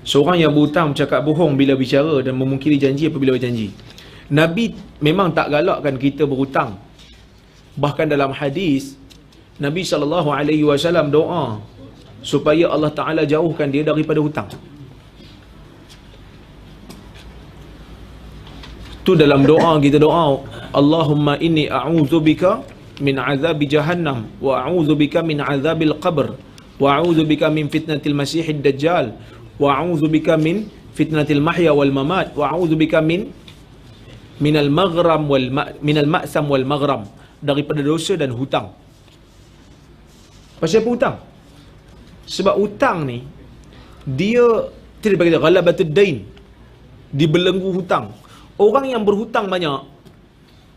Seorang yang berhutang bercakap bohong bila bicara dan memungkiri janji apabila berjanji. Nabi memang tak galakkan kita berhutang. Bahkan dalam hadis Nabi SAW doa supaya Allah Ta'ala jauhkan dia daripada hutang. Tu dalam doa kita doa, Allahumma inni a'udzubika min azabi jahannam wa a'udzubika min azabil qabr wa a'udzubika min fitnatil masihid dajjal wa a'udzubika min fitnatil mahya wal mamat wa a'udzubika minal maghram wal minal ma'sam wal maghram, daripada dosa dan hutang. Pasal apa hutang? Sebab hutang ni dia tidak bagi ghalabatud dain, dibelenggu hutang. Orang yang berhutang banyak,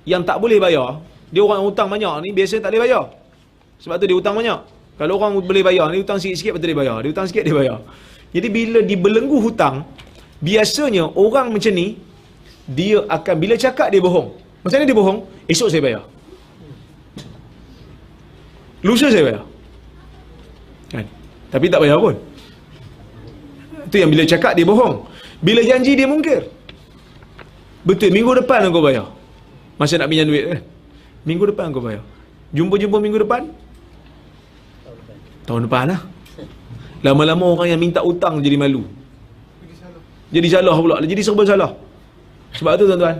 yang tak boleh bayar, dia orang yang hutang banyak ni biasa tak boleh bayar. Sebab tu dia hutang banyak. Kalau orang boleh bayar, dia hutang sikit-sikit betul dia bayar. Dia hutang sikit dia bayar. Jadi bila dibelenggu hutang, biasanya orang macam ni dia akan bila cakap dia bohong. Macam mana dia bohong? Esok saya bayar. Lusa saya bayar. Kan? Tapi tak bayar pun. Itu yang bila cakap dia bohong. Bila janji dia mungkir. Betul, minggu depan aku bayar. Masa nak pinjam duit kan? Minggu depan aku bayar. Jumpa-jumpa minggu depan? Tahun depan lah. Lama-lama orang yang minta hutang jadi malu. Jadi salah pula. Jadi serba salah. Sebab tu tuan-tuan,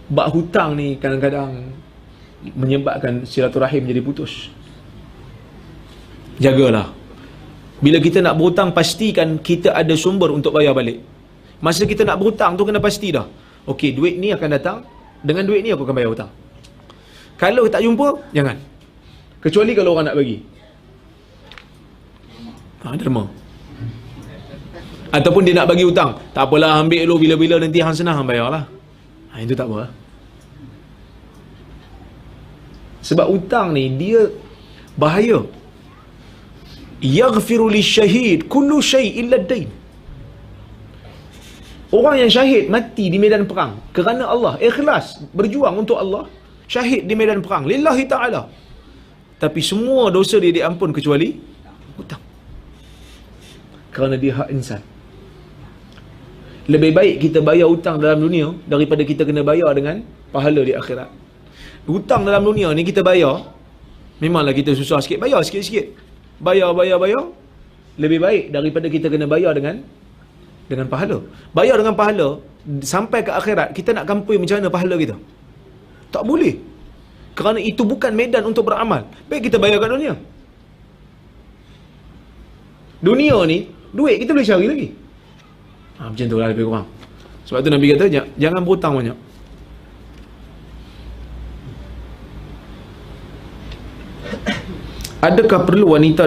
bab hutang ni kadang-kadang menyebabkan silaturahim jadi putus. Jagalah. Bila kita nak berhutang, pastikan kita ada sumber untuk bayar balik. Masa kita nak berhutang tu kena pasti dah. Okey, duit ni akan datang, dengan duit ni aku akan bayar hutang. Kalau tak jumpa, jangan. Kecuali kalau orang nak bagi. Derma. Ataupun dia nak bagi hutang, tak apalah, ambil dulu, bila-bila nanti hang senang hang bayarlah. Itu tak apa. Sebab hutang ni dia bahaya. Yaghfiru lisyahid kullu syai' illa ad-dain. Orang yang syahid mati di medan perang kerana Allah, ikhlas berjuang untuk Allah, syahid di medan perang lillahi ta'ala, tapi semua dosa dia diampun kecuali hutang, kerana dia hak insan. Lebih baik kita bayar hutang dalam dunia daripada kita kena bayar dengan pahala di akhirat. Hutang dalam dunia ni kita bayar, memanglah kita susah sikit, bayar sikit-sikit, bayar. Lebih baik daripada kita kena bayar dengan pahala. Bayar dengan pahala, sampai ke akhirat kita nak kampui macam mana pahala kita? Tak boleh. Kerana itu bukan medan untuk beramal. Baik kita bayar kat dunia. Dunia ni duit kita boleh cari lagi. Macam tu lah lebih kurang. Sebab tu Nabi kata jangan berhutang banyak. Adakah perlu wanita